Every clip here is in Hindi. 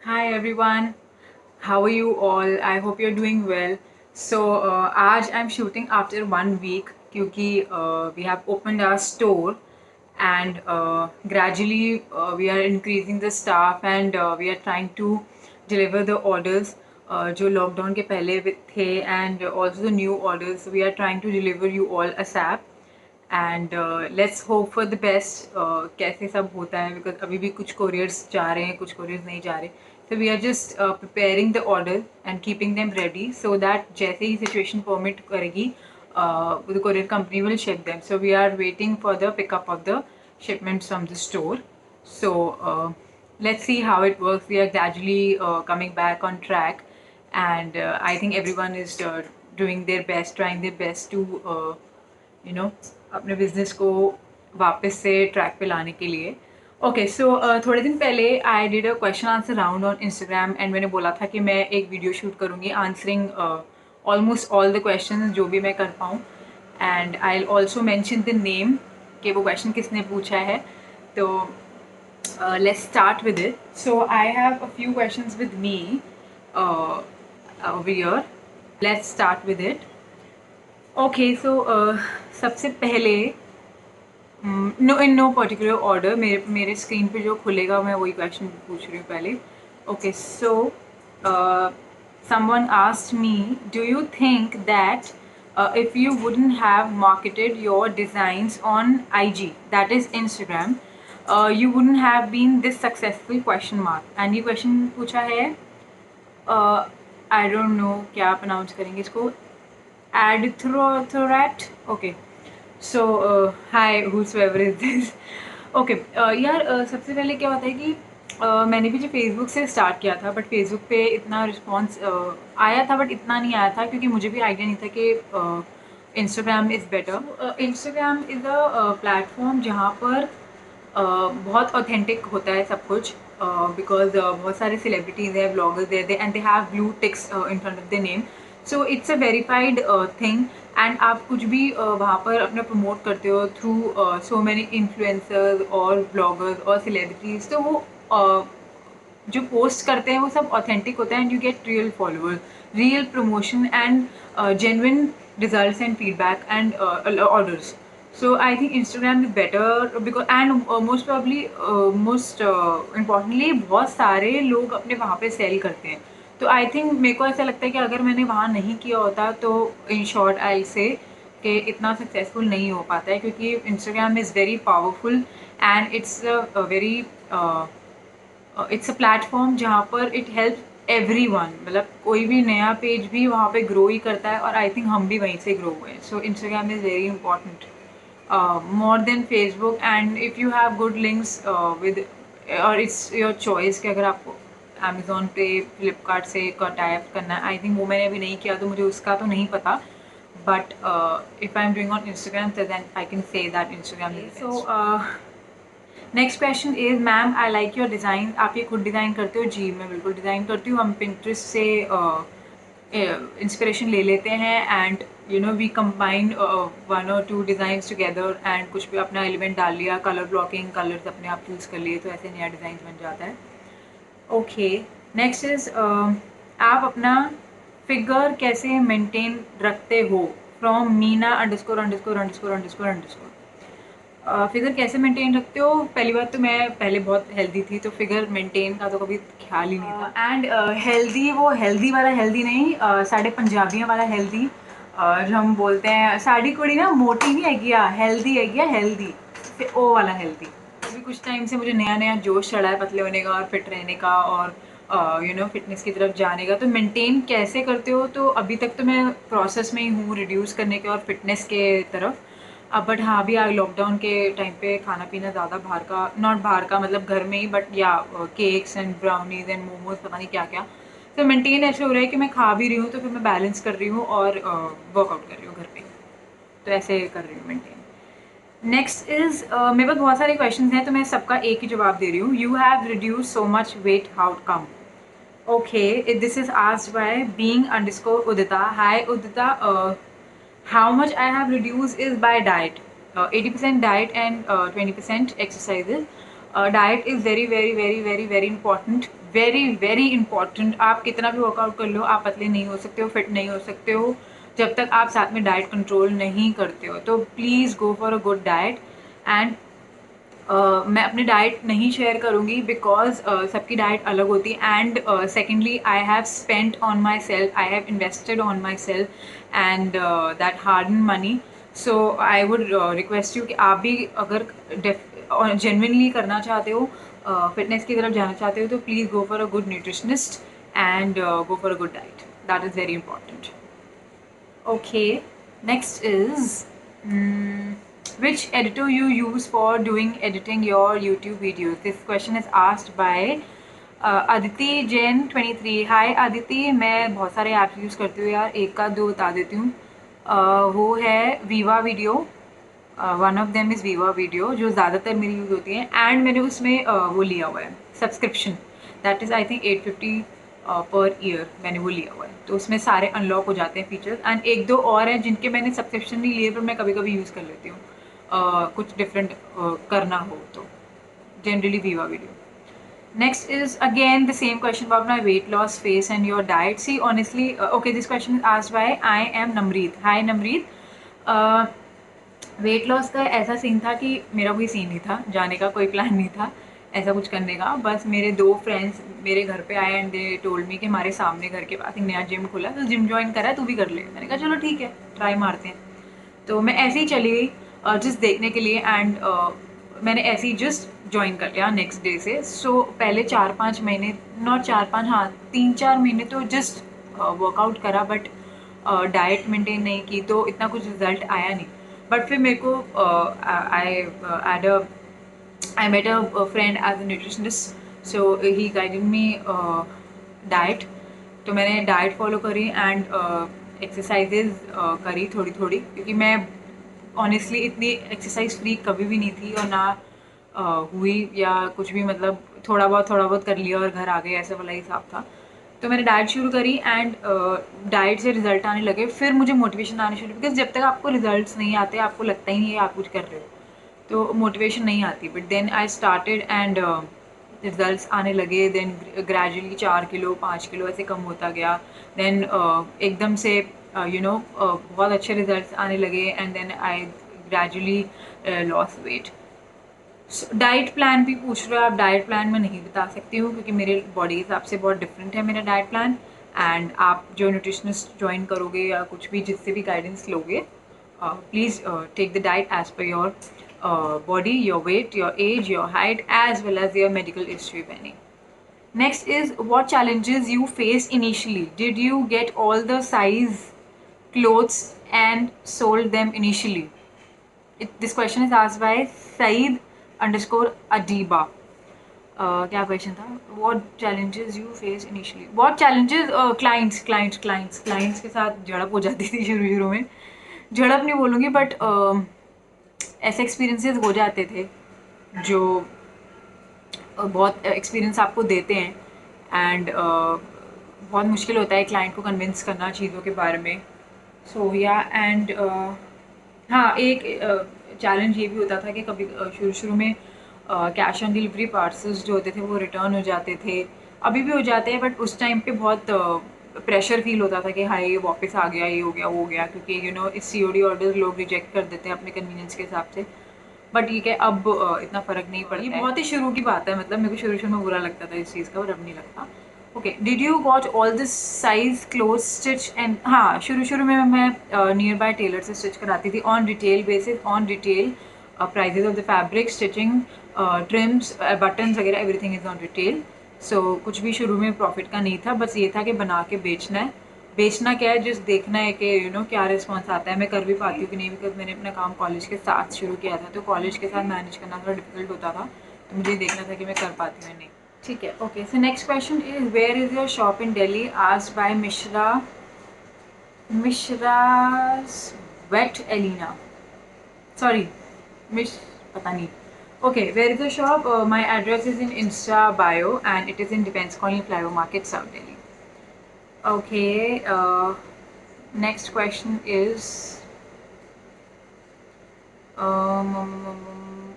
Hi everyone, how are you all? I hope you're doing well. So आज I'm shooting after 1 week क्योंकि we have opened our store and gradually we are increasing the staff and we are trying to deliver the orders जो lockdown के पहले थे and also the new orders. We are trying to deliver you all ASAP. And let's hope for the best कैसे सब होता है बिकॉज अभी भी कुछ कोरियर्स जा रहे हैं कुछ कोरियर्स नहीं जा रहे so we are just preparing the order and keeping them ready so that जैसे ही situation permit करेगी the courier company will ship them so we are waiting for the pickup of the shipments from the store so let's see how it works we are gradually coming back on track and I think everyone is doing their best trying their best to अपने बिजनेस को वापस से ट्रैक पे लाने के लिए ओके सो थोड़े दिन पहले I did a question answer round on Instagram and मैंने बोला था कि मैं एक वीडियो शूट करूँगी answering almost all the question जो भी मैं कर पाऊँ and I also mention the name कि वो क्वेश्चन किसने पूछा है तो let's start with it. So I have a few questions with me over here. Let's start with it. Okay, so सबसे पहले no in no particular order मेरे स्क्रीन पे जो खुलेगा मैं वही क्वेश्चन पूछ रही हूँ पहले okay so someone asked me do you think that if you wouldn't have marketed your designs on IG that is Instagram you wouldn't have been this successful question mark and ये क्वेश्चन पूछा है आई डोंट नो क्या प्रोनाउंस करेंगे इसको एडिथ्रोथोरैट okay so hi whosoever is this okay यार सबसे पहले क्या होता है कि मैंने भी जो फेसबुक से स्टार्ट किया था बट फेसबुक पे इतना रिस्पॉन्स आया था बट इतना नहीं आया था क्योंकि मुझे भी आइडिया नहीं था कि Instagram is better Instagram is a platform जहाँ पर बहुत ऑथेंटिक होता है सब कुछ बिकॉज बहुत सारे सेलिब्रिटीज़ हैं bloggers they and they have blue ticks in front of the name so it's a verified thing and आप कुछ भी वहाँ पर अपना प्रमोट करते हो थ्रू सो मैनी इन्फ्लुएंसर्स और ब्लॉगर्स और सेलिब्रिटीज़ तो वो जो पोस्ट करते हैं वो सब ऑथेंटिक होता है and you get real followers real promotion and genuine results and feedback and orders so I think Instagram is better because and most probably most importantly बहुत सारे लोग अपने वहाँ पे सेल करते हैं तो आई थिंक मेरे को ऐसा लगता है कि अगर मैंने वहाँ नहीं किया होता तो इन शॉर्ट आई से कि इतना सक्सेसफुल नहीं हो पाता है क्योंकि Instagram is very powerful and it's a very it's a platform जहाँ पर इट हेल्प एवरीवन मतलब कोई भी नया पेज भी वहाँ पे ग्रो ही करता है और आई थिंक हम भी वहीं से ग्रो हुए हैं सो Instagram is very important more than Facebook and if you have good links with or it's your choice कि अगर आपको Amazon पे Flipkart से टाइप करना है आई थिंक वो मैंने अभी नहीं किया तो मुझे उसका तो नहीं पता but if I'm doing on Instagram so then I can say that Instagram is so next question is ma'am I like your design आप ये खुद डिज़ाइन करते हो जी मैं बिल्कुल डिज़ाइन करती हूँ हम Pinterest से इंस्पिरेशन ले लेते हैं and you know we combine 1 or 2 designs together and कुछ भी अपना एलिमेंट डाल लिया कलर ब्लॉकिंग कलर्स अपने आप चूज़ कर लिए तो ऐसे नया डिज़ाइन बन जाता है ओके नेक्स्ट इज आप अपना फिगर कैसे मेंटेन रखते हो from Meena underscore underscore underscore underscore underscore figure कैसे मेंटेन रखते हो पहली बात तो मैं पहले बहुत हेल्दी थी तो फिगर मेंटेन का तो कभी ख्याल ही नहीं था एंड हेल्दी वो हेल्दी वाला हेल्दी नहीं साढ़े पंजाबियों वाला हेल्दी जो हम बोलते हैं साड़ी कुड़ी ना मोटी नहीं है गया हेल्दी फिर ओ वाला हेल्दी अभी कुछ टाइम से मुझे नया नया जोश चढ़ा है पतले होने का और फिट रहने का और यू नो फिटनेस की तरफ जाने का तो मेंटेन कैसे करते हो तो अभी तक तो मैं प्रोसेस में ही हूँ रिड्यूस करने के और फिटनेस के तरफ बट हाँ अभी लॉकडाउन के टाइम पे खाना पीना ज़्यादा बाहर का नॉट बाहर का मतलब घर में ही बट या cakes and brownies and momos पता नहीं क्या क्या तो मेंटेन ऐसे हो रहा है कि मैं खा भी रही हूँ तो फिर मैं बैलेंस कर रही हूँ और वर्कआउट कर रही हूँ घर पे तो ऐसे कर रही हूँ मेंटेन नेक्स्ट इज मेरे पास बहुत सारे क्वेश्चन हैं तो मैं सबका एक ही जवाब दे रही हूँ you have reduce so much weight how come okay this is asked by being underscore Udita hi Udita how much I have reduced is by diet 80% diet and 20% exercises diet is very very very very very important, very very important. आप कितना भी वर्कआउट कर लो, आप पतले नहीं हो सकते हो, फिट नहीं हो सकते हो जब तक आप साथ में डाइट कंट्रोल नहीं करते हो. तो please go for a good diet. And मैं अपनी डाइट नहीं शेयर करूँगी बिकॉज सबकी डाइट अलग होती है. And secondly, I have spent on my self, I have invested on my self and that hard and money. So I would request you कि आप भी अगर जेन्युइनली करना चाहते हो, फिटनेस की तरफ जाना चाहते हो, तो please go for a good nutritionist and go for a good diet. That is very important. Okay, next is which editor you use for doing editing your YouTube videos? This question is asked by Aditi Jain 23. Hi Aditi, मैं बहुत सारे ऐप्स यूज़ करती हूँ यार, एक का दो बता देती हूँ. वो है Viva video, one of them is Viva video, जो ज़्यादातर मेरी यूज़ होती है. एंड मैंने उसमें वो लिया हुआ है subscription, that is I think 850 per year मैंने वो लिया हुआ है. तो उसमें सारे अनलॉक हो जाते हैं फीचर्स. एंड एक दो और हैं जिनके मैंने सब्सक्रिप्शन नहीं लिए, पर मैं कभी कभी यूज़ कर लेती हूँ कुछ डिफरेंट करना हो तो. Generally Viva video. Next is again the same question about my weight loss phase and your diet. See, honestly, okay, this question is asked by I am Namreet. Hi Namreet. Weight loss का ऐसा सीन था कि मेरा कोई सीन नहीं था, जाने का कोई प्लान नहीं था ऐसा कुछ करने का. बस मेरे दो फ्रेंड्स मेरे घर पे आए एंड दे टोल्ड मी कि हमारे सामने घर के पास एक नया जिम खुला, तो जिम ज्वाइन करा है, तू भी कर ले. मैंने कहा चलो ठीक है, ट्राई मारते हैं. तो मैं ऐसे ही चली गई जस्ट देखने के लिए. एंड मैंने ऐसे ही जस्ट ज्वाइन कर लिया नेक्स्ट डे से. सो पहले 4-5 महीने, नॉट 4-5, हाँ 3-4 महीने तो जस्ट वर्कआउट करा, बट डाइट मेंटेन नहीं की, तो इतना कुछ रिजल्ट आया नहीं. बट फिर मेरे को I met a friend as a nutritionist, so he guided me diet. तो मैंने डाइट फॉलो करी एंड एक्सरसाइजेज करी थोड़ी थोड़ी, क्योंकि मैं ऑनेस्टली इतनी एक्सरसाइज फ्री कभी भी नहीं थी, और ना हुई या कुछ भी. मतलब थोड़ा बहुत कर लिया और घर आ गए, ऐसा वाला हिसाब था. तो मैंने डाइट शुरू करी एंड डाइट से रिजल्ट आने लगे. फिर मुझे मोटिवेशन आने शुरू, बिकॉज जब तक आपको रिजल्ट्स नहीं आते आपको लगता ही नहीं है आप कुछ कर रहे हो, तो मोटिवेशन नहीं आती. But then I started and results आने लगे. देन ग्रेजुअली 4 किलो 5 किलो ऐसे कम होता गया. देन एकदम से बहुत अच्छे रिजल्ट्स आने लगे. And then I gradually loss weight. Diet plan भी पूछ रहे हो आप. डाइट प्लान मैं नहीं बता सकती हूँ, क्योंकि मेरे बॉडी के हिसाब से बहुत डिफरेंट है मेरा डाइट प्लान. एंड आप जो न्यूट्रिशनिस्ट ज्वाइन करोगे या कुछ भी जिससे भी गाइडेंस लोगे, please take the diet as per your body, your weight, your age, your height, as well as your medical history if any. Next is what challenges you faced initially. Did you get all the size clothes and sold them initially? This question is asked by Saeed underscore Adiba. क्या क्वेश्चन था? What challenges you faced initially? What challenges? Clients के साथ झड़प हो जाती थी शुरू में. झड़प नहीं बोलूँगी, बट ऐसे एक्सपीरियंसेस हो जाते थे जो बहुत एक्सपीरियंस आपको देते हैं. एंड बहुत मुश्किल होता है क्लाइंट को कन्विंस करना चीज़ों के बारे में. सो या एंड हाँ, एक चैलेंज ये भी होता था कि कभी शुरू में कैश ऑन डिलीवरी पार्सल्स जो होते थे वो रिटर्न हो जाते थे. अभी भी हो जाते हैं, बट उस टाइम पे बहुत प्रेशर फील होता था कि हाँ ये वापस आ गया, ये हो गया, वो हो गया, क्योंकि इस COD ऑर्डर लोग रिजेक्ट कर देते हैं अपने कन्वीनियंस के हिसाब से. बट ठीक है, अब इतना फ़र्क नहीं पड़ता. ये बहुत ही शुरू की बात है, मतलब मेरे को शुरू में बुरा लगता था इस चीज़ का, और अब नहीं लगता. Okay, did you watch all this size cloth stitch and. हाँ, शुरू में मैं नियर बाय टेलर से स्टिच कराती थी on retail basis, on retail prizes of the fabric, stitching, TRIMS, buttons वगैरह, एवरीथिंग इज़ ऑन रिटेल. सो कुछ भी शुरू में प्रॉफिट का नहीं था, बस ये था कि बना के बेचना है. बेचना क्या है, जस्ट देखना है कि क्या रिस्पॉन्स आता है, मैं कर भी पाती हूँ कि नहीं. बिकॉज मैंने अपना काम कॉलेज के साथ शुरू किया था, तो कॉलेज के साथ मैनेज करना थोड़ा डिफिकल्ट होता था, तो मुझे देखना था कि मैं कर पाती हूँ या नहीं. ठीक है, okay. So next question is where is your shop in Delhi, asked by Mishra wait Elina, sorry पता नहीं. Okay, where is the shop? My address is in Insta bio and it is in Defense Colony, Flyover Market, South Delhi. Okay, next question is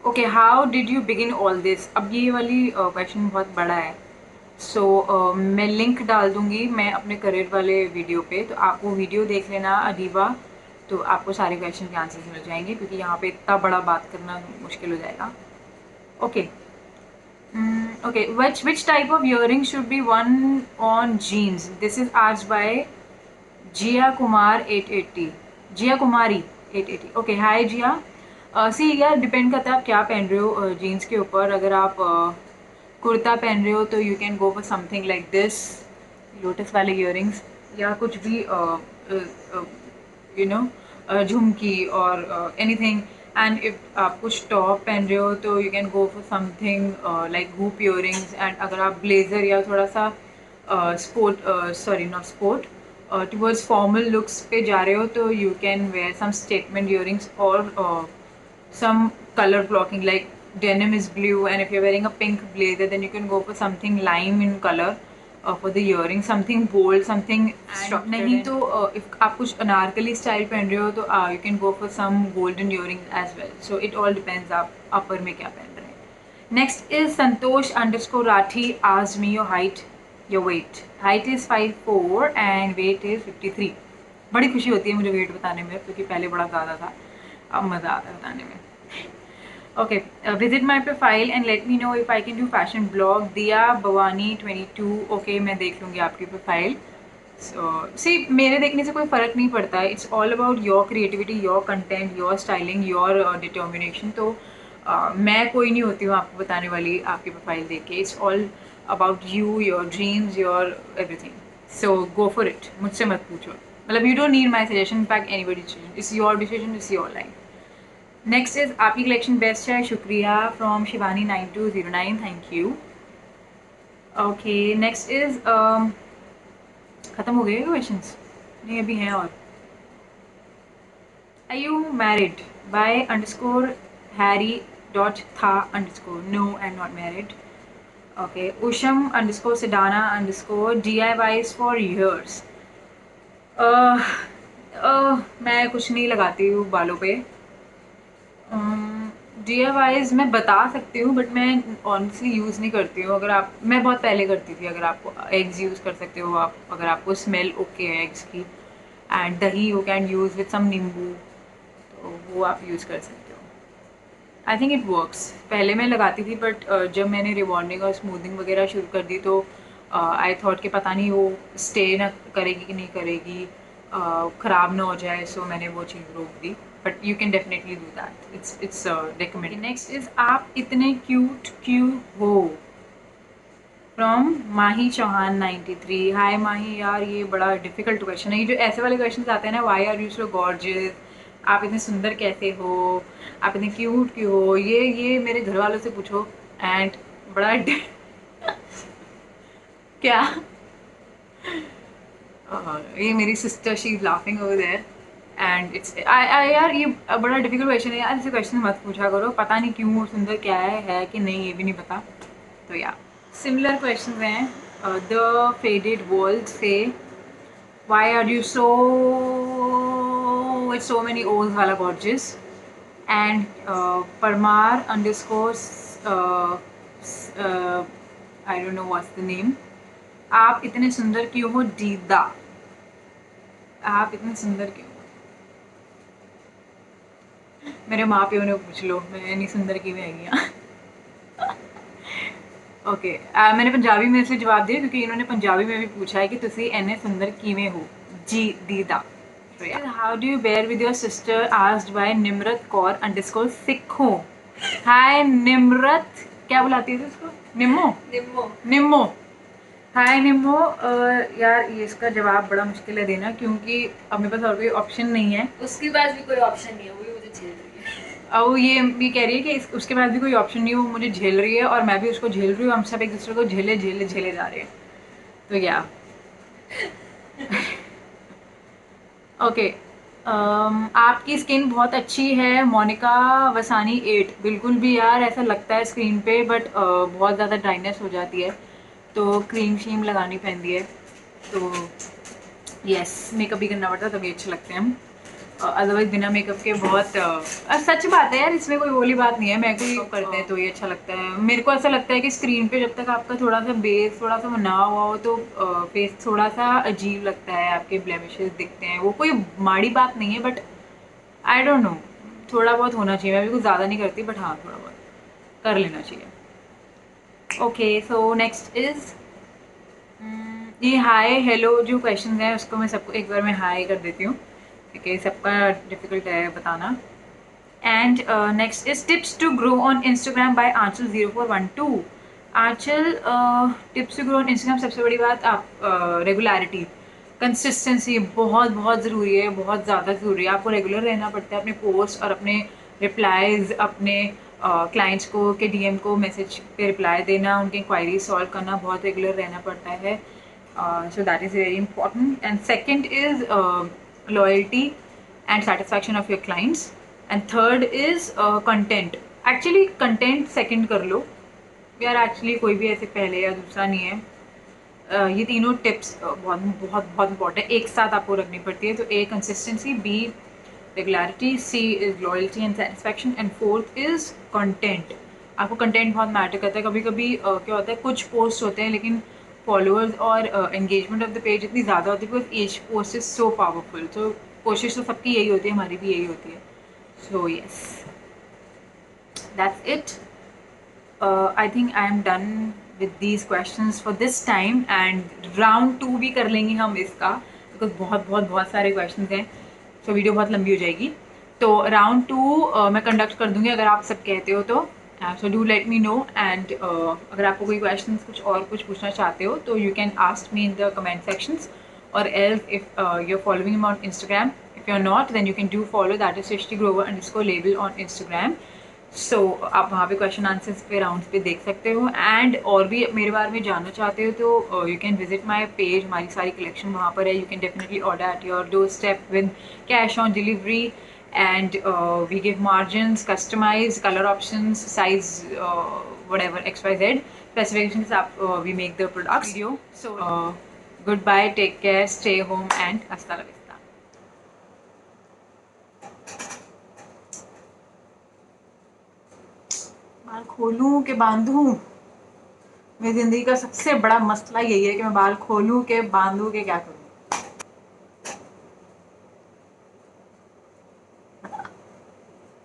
okay, how did you begin all this? अब ये वाली क्वेश्चन बहुत बड़ा है। सो मैं लिंक डाल दूँगी मैं अपने करियर वाले वीडियो पे, तो आप वो वीडियो देख लेना अदीबा, तो आपको सारे क्वेश्चन के आंसर्स मिल जाएंगे, क्योंकि यहाँ पे इतना बड़ा बात करना मुश्किल हो जाएगा। Okay, okay, which type of earring should be worn on jeans? This is asked by Jia Kumar 880. Jia Kumari 880. Okay, hi Jia. सी यार डिपेंड करता है आप क्या पहन रहे हो जीन्स के ऊपर। अगर आप कुर्ता पहन रहे हो तो you can go for something like this, lotus वाले इयरिंग्स, या कुछ भी यू नो झुमकी और एनीथिंग। एंड इफ आप कुछ टॉप पहन रहे हो तो you can go for something like hoop earrings. And अगर आप ब्लेजर या थोड़ा सा sport, sorry not sport, towards formal looks पे जा रहे हो तो you can wear some statement earrings और some color blocking, like denim is blue and if you're wearing a pink blazer then you can go for something lime in color for the earring, something bold, something structured। नहीं तो if आप कुछ अनारकली स्टाइल पहन रहे हो तो you can go for some golden earring as well, so it all depends आप अपर में क्या पहन रहे हैं। Next is Santosh underscore Rathi asked me your height, your weight. Height is 5'4" and weight is 53। बड़ी खुशी होती है मुझे वेट बताने में, क्योंकि पहले बड़ा ज़्यादा था, अब मज़ा आता है बताने में। Okay, visit my profile and let me know if I can do fashion blog. दिया भवानी 22। ओके, मैं देख लूँगी आपकी प्रोफाइल। सी मेरे देखने से कोई फ़र्क नहीं पड़ता है, it's all about your creativity, your content, your styling, your determination. तो मैं कोई नहीं होती हूँ आपको बताने वाली आपकी प्रोफाइल देख के। It's all about you, your dreams, your everything. So go for it, मुझसे मत पूछो, मतलब you don't need my suggestion, in fact anybody decision, it's your decision, it's your life. Next is आपकी कलेक्शन बेस्ट है, शुक्रिया, from Shivani 9209, thank you. Okay, next is ख़त्म हो गए क्वेश्चन? नहीं, अभी हैं और। Are you married? By underscore Harry dot था underscore, no I am not married. Okay, Usham underscore Sidana underscore DIYs for years. मैं कुछ नहीं लगाती हूँ बालों पे। DIYs मैं बता सकती हूँ बट मैं ऑनेस्टली यूज़ नहीं करती हूँ। अगर आप, मैं बहुत पहले करती थी। अगर आपको एग्स यूज़ कर सकते हो आप, अगर आपको स्मेल ओके है एग्स की, and dahi you can use with some nimbu, तो वो आप यूज़ कर सकते हो। I think it works. पहले मैं लगाती थी बट जब मैंने रिबॉन्डिंग और स्मूथिंग वगैरह शुरू कर दी तो आई थॉट कि पता नहीं वो स्टे ना करेगी कि नहीं करेगी, ख़राब ना हो जाए, सो मैंने वो चीज़ रोक दी। But you can definitely do that, it's recommended. Next is आप इतने क्यूट क्यों हो, फ्रॉम माही चौहान 93। हाय माही, यार ये बड़ा डिफिकल्ट क्वेश्चन है। ये जो ऐसे वाले क्वेश्चन आते हैं ना, why are you so gorgeous, आप इतने सुंदर कैसे हो, आप इतने क्यूट क्यों हो, ये मेरे घर वालों से पूछो। एंड बड़ा क्या ये मेरी sister, she is laughing over there and it's I यार ये बड़ा डिफिकल्ट क्वेश्चन है यार, ऐसे क्वेश्चन मत पूछा करो, पता नहीं क्यों सुंदर क्या है कि नहीं ये भी नहीं पता। तो या सिमिलर क्वेश्चन हैं। द फेडेड वर्ल्ड से why are you so with so many owls वाला gorgeous. And Parmar underscore I don't know what's the name. आप इतने सुंदर क्यों हो दीदा, आप इतने सुंदर क्यों हो? मेरे माँ प्यो ने पूछ लो, मैं नहीं सुंदर क्यों हैगी। ओके, मैंने पंजाबी में से जवाब दिया क्योंकि इन्होंने पंजाबी में भी पूछा है कि तुसी इन्ने सुंदर किवें हो जी दीदा। How do you bear with your sister asked by Nimrat Kaur underscore सिखो। हाय निम्रत, क्या बुलाती है इसको? निम्मो निम्मो निम्मो। हाय निम्मो। यार ये इसका जवाब बड़ा मुश्किल है देना, क्योंकि अब मेरे पास और कोई ऑप्शन नहीं है। उसके पास भी कोई ऑप्शन नहीं है, वो भी मुझे झेल रही है। और ये भी कह रही है कि उसके पास भी कोई ऑप्शन नहीं है, वो मुझे झेल रही है और मैं भी उसको झेल रही हूँ, हम सब एक दूसरे को झेले झेले झेले जा रहे हैं। तो या ओके, आपकी स्किन बहुत अच्छी है, मोनिका वसानी 8। बिल्कुल भी यार, ऐसा लगता है स्क्रीन पे, बट बहुत ज़्यादा ड्राइनेस हो जाती है तो क्रीम शीम लगानी पड़ती है। तो यस, मेकअप भी करना पड़ता है तभी अच्छे लगते हैं हम। अदरवाइज बिना मेकअप के बहुत सच बात है यार, इसमें कोई बोली बात नहीं है। मैं कोई करते हैं तो ये अच्छा लगता है। मेरे को ऐसा लगता है कि स्क्रीन पे जब तक आपका थोड़ा सा बेस थोड़ा सा ना हुआ हो तो फेस थोड़ा सा अजीब लगता है, आपके ब्लेमिशेस दिखते हैं। वो कोई माड़ी बात नहीं है, बट आई डोंट नो, थोड़ा बहुत होना चाहिए। मैं भी कुछ ज़्यादा नहीं करती, बट हाँ थोड़ा बहुत कर लेना चाहिए। ओके, सो नेक्स्ट इज़ ये हाय हेलो जो क्वेश्चन हैं उसको मैं सबको एक बार मैं हाय कर देती हूँ, क्योंकि सबका डिफिकल्ट है बताना। And next is tips to grow on Instagram by Aanchal 0412। Aanchal, tips to grow on Instagram सबसे बड़ी बात आप रेगुलरिटी, कंसिस्टेंसी बहुत बहुत ज़रूरी है, बहुत ज़्यादा ज़रूरी है। आपको रेगुलर रहना पड़ता है अपने पोस्ट और अपने रिप्लाईज, अपने क्लाइंट्स को के डीएम को मैसेज पे रिप्लाई देना, उनके इंक्वायरी सॉल्व करना, बहुत रेगुलर रहना पड़ता है। So that is very important. And second is loyalty and satisfaction of your clients. And third is content. Actually content second कर लो यार, एक्चुअली कोई भी ऐसे पहले या दूसरा नहीं है। ये तीनों टिप्स बहुत बहुत बहुत इंपॉर्टेंट एक साथ आपको रखनी पड़ती है। तो A consistency, B regularity, C is loyalty and satisfaction, and fourth is content. आपको कंटेंट बहुत मैटर करता है। कभी कभी क्या होता है, कुछ पोस्ट होते हैं लेकिन फॉलोअर्स और एंगेजमेंट ऑफ द पेज इतनी ज़्यादा होती है, because each post is so powerful. तो कोशिश तो सबकी यही होती है, हमारी भी यही होती है। So yes, that's it. I think I am done with these questions for this time, and round 2 भी कर लेंगे हम इसका, because बहुत बहुत बहुत सारे questions हैं, so वीडियो बहुत लंबी हो जाएगी। तो राउंड 2 मैं कंडक्ट कर दूंगी अगर आप सब कहते हो तो। So do let me know, and अगर आपको कोई questions कुछ और कुछ पूछना चाहते हो तो you can ask me in the comment sections, or else if you're following me on Instagram, if you're not then you can do follow, that is Srishti Grover _label on Instagram। सो आप वहाँ पे क्वेश्चन आंसर्स पे राउंड्स पे देख सकते हो। एंड और भी मेरे बारे में जानना चाहते हो तो you can visit my page, हमारी सारी कलेक्शन वहाँ पर है। You can definitely order at your doorstep with cash on delivery, and we give margins, customise colour options, size whatever XYZ specifications आप we make the products video. So goodbye, take care, stay home and hasta la vista. बाल खोलूं के बांधूं, मेरी ज़िंदगी का सबसे बड़ा मसला यही है कि मैं बाल खोलूं के बांधूं के क्या करूं।